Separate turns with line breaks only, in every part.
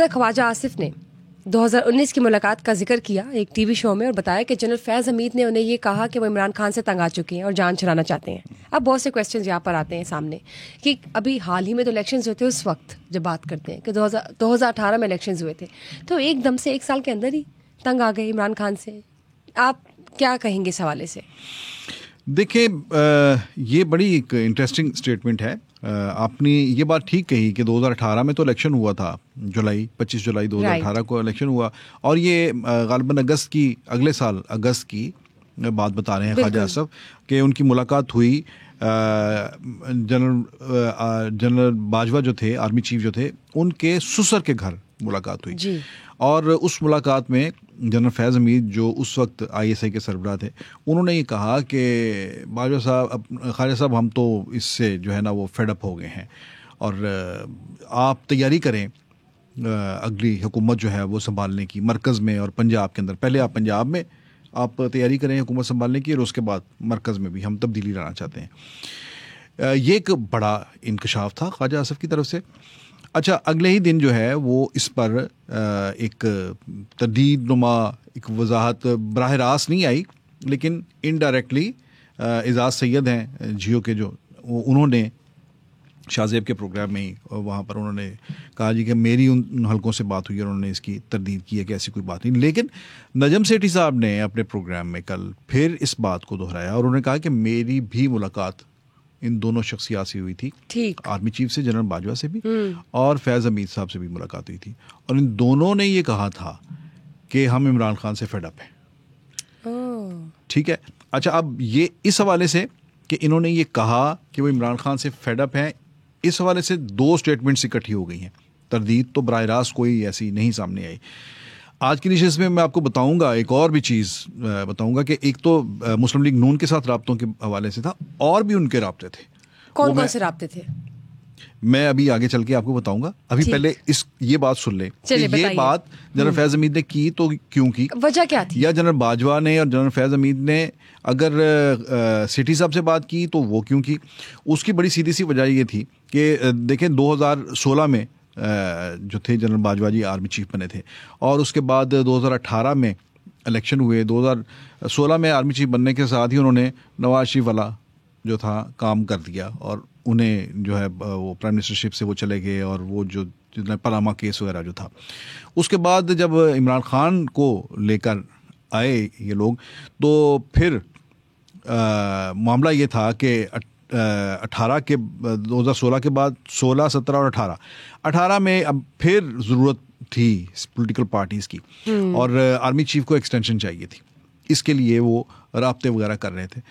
ख्वाजा आसिफ ने 2019 की मुलाकात का जिक्र किया एक टीवी शो में और बताया कि जनरल फैज़ हमीद ने उन्हें ये कहा कि वो इमरान खान से तंग आ चुके हैं और जान छुड़ाना चाहते हैं। अब बहुत से क्वेश्चंस यहाँ पर आते हैं सामने कि अभी हाल ही में तो इलेक्शंस हुए थे, उस वक्त जब बात करते हैं कि 2018 में इलेक्शंस हुए थे, तो एकदम से एक साल के अंदर ही तंग आ गए इमरान खान से। आप क्या कहेंगे इस हवाले से?
देखिए, ये बड़ी एक इंटरेस्टिंग स्टेटमेंट है। आपने ये बात ठीक कही कि 2018 में तो इलेक्शन हुआ था, 25 जुलाई 2018 को इलेक्शन हुआ, और ये गालिबन अगले साल अगस्त की बात बता रहे हैं ख्वाजा आसिफ कि उनकी मुलाकात हुई जनरल बाजवा जो थे, आर्मी चीफ जो थे, उनके ससुर के घर मुलाकात हुई
जी।
और उस मुलाकात में जनरल फैज़ हमीद जो उस वक्त ISI के सरबराह थे, उन्होंने ये कहा कि बाजवा साहब, ख्वाजा साहब, हम तो इससे जो है ना वो फेडअप हो गए हैं और आप तैयारी करें अगली हुकूमत जो है वो संभालने की, मरकज़ में और पंजाब के अंदर। पहले आप पंजाब में आप तैयारी करें हुकूमत संभालने की और उसके बाद मरकज़ में भी हम तब्दीली लाना चाहते हैं। ये एक बड़ा इंकशाफ था ख्वाजा आसिफ की तरफ से। अच्छा, अगले ही दिन जो है वो इस पर एक तरदीद नुमा एक वजाहत बराह रास्त नहीं आई, लेकिन इनडायरेक्टली एजाज सैयद हैं जियो के, जो उन्होंने शाहजेब के प्रोग्राम में ही वहाँ पर उन्होंने कहा जी कि मेरी उन हलकों से बात हुई और उन्होंने इसकी तरदीद की है कि ऐसी कोई बात नहीं। लेकिन नजम सेठी साहब ने अपने प्रोग्राम में कल फिर इस बात को दोहराया और उन्होंने कहा कि मेरी भी मुलाकात इन दोनों शख्सियात से हुई थी, आर्मी चीफ से, जनरल बाजवा से भी, और फैज़ हमीद साहब से भी मुलाकात हुई थी, और इन दोनों ने ये कहा था कि हम इमरान खान से फेडअप हैं। ठीक है। अच्छा, अब ये इस हवाले से कि इन्होंने ये कहा कि वो इमरान खान से फेडअप हैं, इस हवाले से दो स्टेटमेंट्स इकट्ठी हो गई हैं। तरदीद तो बराह रास्त कोई ऐसी नहीं सामने आई। आज की नशिस्त में मैं आपको बताऊंगा, एक और भी चीज़ बताऊंगा कि एक तो मुस्लिम लीग नून के साथ राब्तों के हवाले से था, और भी उनके राब्ते थे।
कौन से राब्ते थे
मैं अभी आगे चल के आपको बताऊंगा। अभी पहले ये बात सुन ले कि ये बात जनरल फैज़ हमीद ने की तो क्यों की,
वजह क्या थी, या
जनरल बाजवा ने और जनरल फैज़ हमीद ने अगर सिटी साहब से बात की तो वो क्यों की। उसकी बड़ी सीधी सी वजह ये थी कि देखें 2016 में जो थे जनरल बाजवा जी आर्मी चीफ बने थे, और उसके बाद 2018 में इलेक्शन हुए। 2016 में आर्मी चीफ बनने के साथ ही उन्होंने नवाज शरीफ वाला जो था काम कर दिया और उन्हें जो है वो प्राइम मिनिस्टरशिप से वो चले गए, और वो जो पनामा केस वगैरह जो था, उसके बाद जब इमरान खान को लेकर आए ये लोग, तो फिर मामला ये था कि 2016 के बाद 16, 17 और 18 में अब फिर ज़रूरत थी पॉलिटिकल पार्टीज़ की, और आर्मी चीफ को एक्सटेंशन चाहिए थी, इसके लिए वो राब्ते वगैरह कर रहे थे।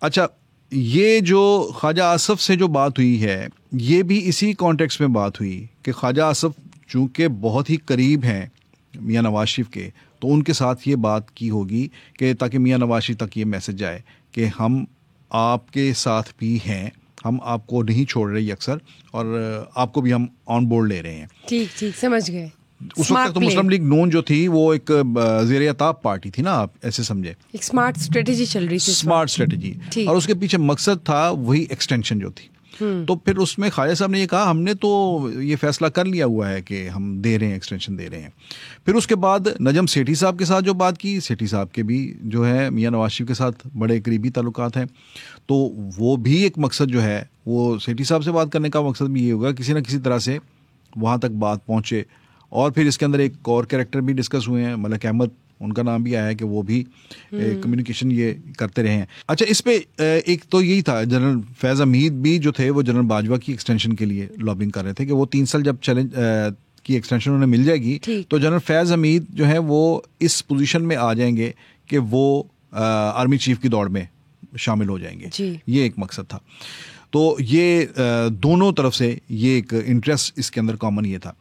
अच्छा, ये जो ख्वाजा आसिफ से जो बात हुई है, ये भी इसी कॉन्टेक्स्ट में बात हुई कि ख्वाजा आसिफ चूँकि बहुत ही करीब हैं मियां नवाज शरीफ के, तो उनके साथ ये बात की होगी कि ताकि मियां नवाज शरीफ तक ये मैसेज जाए कि हम आपके साथ भी हैं, हम आपको नहीं छोड़ रहे अक्सर, और आपको भी हम ऑन बोर्ड ले रहे हैं।
ठीक ठीक, समझ गए।
उस वक्त तो मुस्लिम लीग नून जो थी वो एक ज़ेर-ए-ताब पार्टी थी ना, आप ऐसे समझे,
एक स्मार्ट स्ट्रेटेजी चल रही थी,
स्मार्ट स्ट्रेटेजी, और उसके पीछे मकसद था वही एक्सटेंशन जो थी। तो फिर उसमें ख्वाजा साहब ने ये कहा हमने तो ये फैसला कर लिया हुआ है कि हम दे रहे हैं, एक्सटेंशन दे रहे हैं। फिर उसके बाद नजम सेठी साहब के साथ जो बात की, सेठी साहब के भी जो है मियां नवाज शरीफ के साथ बड़े करीबी ताल्लुकात हैं, तो वो भी एक मकसद जो है वो सेठी साहब से बात करने का मकसद भी ये होगा किसी ना किसी तरह से वहाँ तक बात पहुँचे। और फिर इसके अंदर एक और कैरेक्टर भी डिस्कस हुए हैं, मलिक अहमद, उनका नाम भी आया है कि वो भी कम्युनिकेशन ये करते रहे हैं। अच्छा, इस पे एक तो यही था, जनरल फैज़ हमीद भी जो थे वो जनरल बाजवा की एक्सटेंशन के लिए लॉबिंग कर रहे थे कि वो 3 साल जब चैलेंज की एक्सटेंशन उन्हें मिल जाएगी तो जनरल फैज़ हमीद जो है वो इस पोजीशन में आ जाएंगे कि वो आर्मी चीफ की दौड़ में शामिल हो जाएंगे। ये एक मकसद था। तो ये दोनों तरफ से ये एक इंटरेस्ट इसके अंदर कॉमन ये था।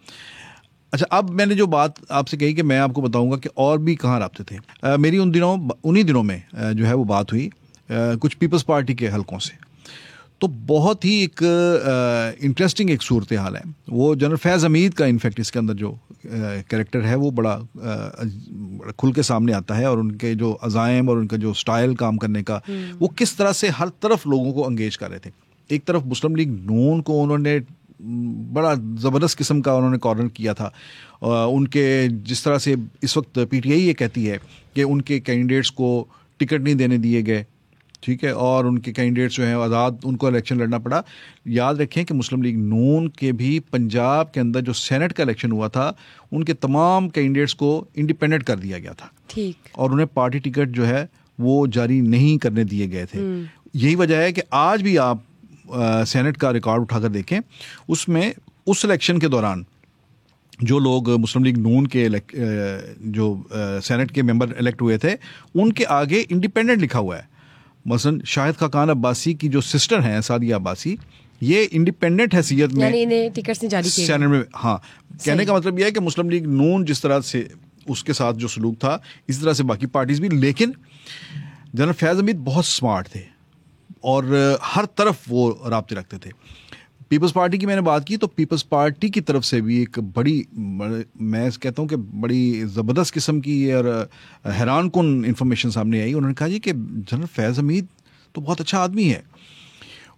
अच्छा, अब मैंने जो बात आपसे कही कि मैं आपको बताऊंगा कि और भी कहाँ राब्ते थे। मेरी उन्हीं दिनों में जो है वो बात हुई कुछ पीपल्स पार्टी के हलकों से, तो बहुत ही एक इंटरेस्टिंग एक सूरत हाल है। वो जनरल फैज़ हमीद का इनफैक्ट इसके अंदर जो कैरेक्टर है वो बड़ा खुल के सामने आता है, और उनके जो अज़ाइम और उनका जो स्टाइल काम करने का, वो किस तरह से हर तरफ लोगों को एंगेज कर रहे थे। एक तरफ मुस्लिम लीग नून को उन्होंने बड़ा ज़बरदस्त किस्म का उन्होंने कॉर्नर किया था। उनके जिस तरह से इस वक्त पीटीआई ये कहती है कि उनके कैंडिडेट्स को टिकट नहीं देने दिए गए, ठीक है, और उनके कैंडिडेट्स जो हैं आज़ाद, उनको इलेक्शन लड़ना पड़ा। याद रखें कि मुस्लिम लीग नून के भी पंजाब के अंदर जो सेनेट का इलेक्शन हुआ था, उनके तमाम कैंडिडेट्स को इंडिपेंडेंट कर दिया गया था,
ठीक,
और उन्हें पार्टी टिकट जो है वो जारी नहीं करने दिए गए थे। यही वजह है कि आज भी आप सेनेट का रिकॉर्ड उठाकर देखें, उसमें उस इलेक्शन के दौरान जो लोग मुस्लिम लीग नून के जो सेनेट के मेंबर इलेक्ट हुए थे, उनके आगे इंडिपेंडेंट लिखा हुआ है। मसलन शाहिद खाकान अब्बासी की जो सिस्टर हैं सादिया अब्बासी, ये इंडिपेंडेंट हैसियत में
यानी इन्हें टिकट्स नहीं जारी किए
सेनेट में, हाँ, कहने का मतलब यह है कि मुस्लिम लीग नून जिस तरह से उसके साथ जो सलूक था, इस तरह से बाकी पार्टीज भी। लेकिन जनरल फैज़ हमीद बहुत स्मार्ट थे और हर तरफ वो राब्ते रखते थे। पीपल्स पार्टी की मैंने बात की, तो पीपल्स पार्टी की तरफ से भी एक मैं कहता हूँ कि बड़ी ज़बरदस्त किस्म की और हैरान कुन इन्फॉर्मेशन सामने आई। उन्होंने कहा जी कि जनरल फैज़ हमीद तो बहुत अच्छा आदमी है।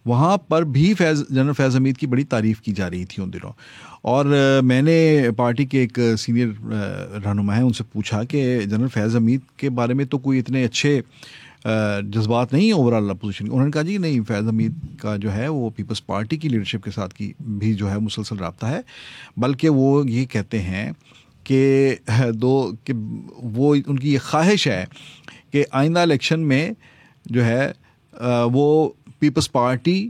वहाँ पर भी जनरल फैज़ हमीद की बड़ी तारीफ़ की जा रही थी उन दिनों। और मैंने पार्टी के एक सीनियर रहनुमा हैं, उनसे पूछा कि जनरल फैज़ हमीद के बारे में तो कोई इतने अच्छे जज्बात नहीं है ओवरऑल अपोजिशन। उन्होंने कहा जी नहीं, फैज़ हमीद का जो है वो पीपल्स पार्टी की लीडरशिप के साथ की भी जो है मुसलसल रब्ता है, बल्कि वो ये कहते हैं कि वो उनकी ये ख्वाहिश है कि आइंदा इलेक्शन में जो है वो पीपल्स पार्टी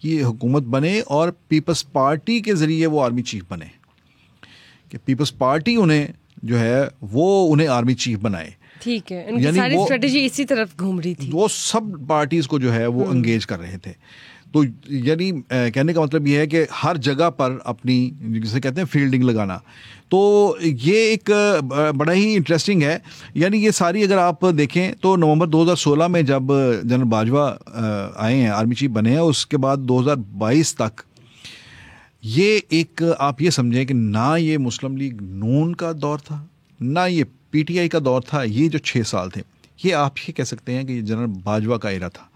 की हुकूमत बने और पीपल्स पार्टी के ज़रिए वो आर्मी चीफ बने, कि पीपल्स पार्टी उन्हें जो है वो उन्हें आर्मी चीफ बनाए।
ठीक है, इनकी सारी स्ट्रेटजी इसी तरफ घूम रही थी।
वो सब पार्टीज को जो है वो एंगेज कर रहे थे। तो यानी कहने का मतलब ये है कि हर जगह पर अपनी, जिसे कहते हैं फील्डिंग लगाना। तो ये एक बड़ा ही इंटरेस्टिंग है। यानी ये सारी अगर आप देखें तो नवंबर 2016 में जब जनरल बाजवा आए हैं, आर्मी चीफ बने हैं, उसके बाद 2022 तक ये एक, आप ये समझें कि ना ये मुस्लिम लीग नून का दौर था, ना ये पीटीआई का दौर था। ये जो 6 साल थे, ये आप ये कह सकते हैं कि ये जनरल बाजवा का एरा था,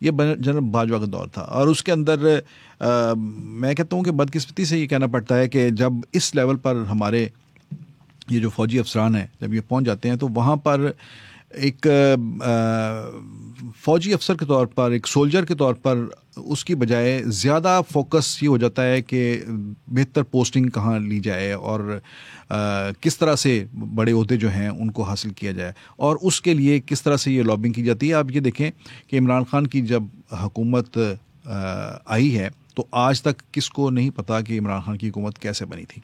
ये जनरल बाजवा का दौर था। और उसके अंदर मैं कहता हूँ कि बदकिस्मती से ये कहना पड़ता है कि जब इस लेवल पर हमारे ये जो फौजी अफसरान हैं, जब ये पहुँच जाते हैं, तो वहाँ पर एक फ़ौजी अफसर के तौर पर, एक सोल्जर के तौर पर, उसकी बजाय ज़्यादा फोकस ये हो जाता है कि बेहतर पोस्टिंग कहाँ ली जाए और किस तरह से बड़े ओहदे जो हैं उनको हासिल किया जाए, और उसके लिए किस तरह से ये लॉबिंग की जाती है। आप ये देखें कि इमरान खान की जब हुकूमत आई है, तो आज तक किसको नहीं पता कि इमरान खान की हुकूमत कैसे बनी थी।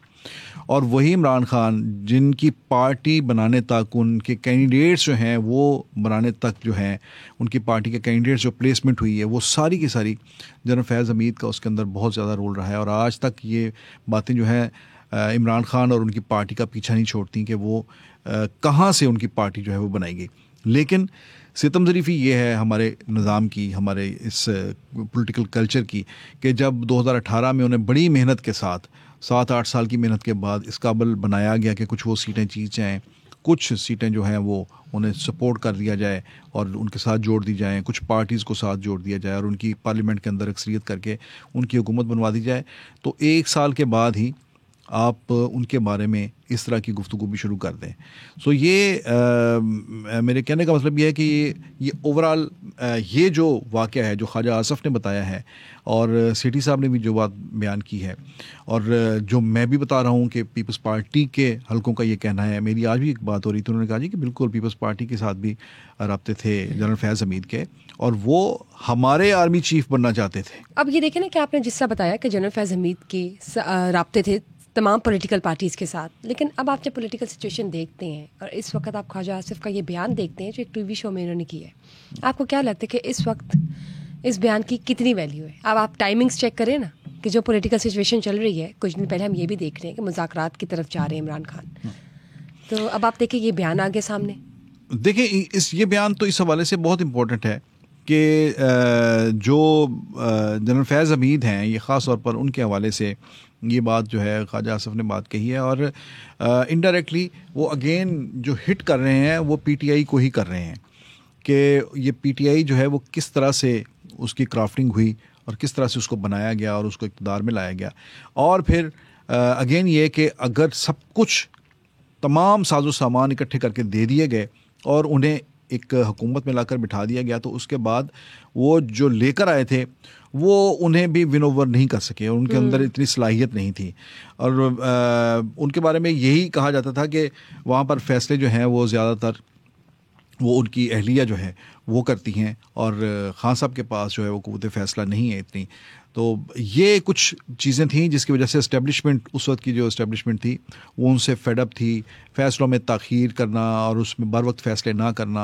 और वही इमरान खान जिनकी पार्टी बनाने तक, उनके कैंडिडेट्स जो हैं वो बनाने तक जो हैं, उनकी पार्टी के कैंडिडेट्स जो प्लेसमेंट हुई है, वो सारी की सारी जनरल फैज़ हमीद का उसके अंदर बहुत ज़्यादा रोल रहा है। और आज तक ये बातें जो हैं इमरान खान और उनकी पार्टी का पीछा नहीं छोड़ती कि वो कहाँ से उनकी पार्टी जो है वो बनाएगी। लेकिन सितम ज़रीफ़ी ये है हमारे निज़ाम की, हमारे इस पॉलिटिकल कल्चर की, कि जब 2018 में उन्हें बड़ी मेहनत के साथ 7-8 साल की मेहनत के बाद इस काबिल बनाया गया कि कुछ वो सीटें जीत जाएँ, कुछ सीटें जो हैं वो उन्हें सपोर्ट कर दिया जाए और उनके साथ जोड़ दी जाएँ, कुछ पार्टीज़ को साथ जोड़ दिया जाए और उनकी पार्लियामेंट के अंदर अक्सरियत करके उनकी हुकूमत बनवा दी जाए, तो 1 साल के बाद ही आप उनके बारे में इस तरह की गुफ्तगू भी शुरू कर दें। सो ये मेरे कहने का मतलब ये है कि ये ओवरऑल ये जो वाक़या है, जो ख्वाजा आसफ़ ने बताया है और सेठी साहब ने भी जो बात बयान की है, और जो मैं भी बता रहा हूँ कि पीपल्स पार्टी के हलकों का ये कहना है। मेरी आज भी एक बात हो रही थी, उन्होंने कहा जी कि बिल्कुल पीपल्स पार्टी के साथ भी रब्ते थे जनरल फैज़ हमीद के, और वो हमारे आर्मी चीफ बनना चाहते थे।
अब ये देखें ना कि आपने जिससा बताया कि जनरल फैज़ हमीद के रब्ते थे तमाम पॉलिटिकल पार्टीज़ के साथ, लेकिन अब आप जब पॉलिटिकल सिचुएशन देखते हैं और इस वक्त आप ख्वाजा आसिफ का ये बयान देखते हैं जो एक टीवी शो में इन्होंने किया है, आपको क्या लगता है कि इस वक्त इस बयान की कितनी वैल्यू है? अब आप टाइमिंग्स चेक करें ना कि जो पॉलिटिकल सिचुएशन चल रही है, कुछ दिन पहले हम ये भी देख रहे हैं कि मुज़ाकरात की तरफ जा रहे हैं इमरान खान, तो अब आप देखें ये बयान आगे सामने।
देखिए ये बयान तो इस हवाले से बहुत इम्पोर्टेंट है कि जो जनरल फैज़ हमीद हैं, ये ख़ास तौर पर उनके हवाले से ये बात जो है ख्वाजा आसिफ ने बात कही है, और इनडायरेक्टली वो अगेन जो हिट कर रहे हैं वो पीटीआई को ही कर रहे हैं कि ये पीटीआई जो है वो किस तरह से उसकी क्राफ्टिंग हुई और किस तरह से उसको बनाया गया और उसको इक़्तिदार में लाया गया। और फिर अगेन ये कि अगर सब कुछ तमाम साजो सामान इकट्ठे करके दे दिए गए और उन्हें एक हुकूमत में लाकर बिठा दिया गया, तो उसके बाद वो जो लेकर आए थे वो उन्हें भी विन ओवर नहीं कर सके, उनके अंदर इतनी सलाहियत नहीं थी। और उनके बारे में यही कहा जाता था कि वहाँ पर फैसले जो हैं वो ज़्यादातर वो उनकी अहलिया जो है वो करती हैं और खान साहब के पास जो है वो क़ुव्वत फ़ैसला नहीं है इतनी। तो ये कुछ चीज़ें थी जिसकी वजह से इस्टेब्लिशमेंट, उस वक्त की जो इस्टेब्लिशमेंट थी वो उनसे फेड अप थी, फ़ैसलों में ताख़ीर करना और उसमें बर वक्त फ़ैसले ना करना।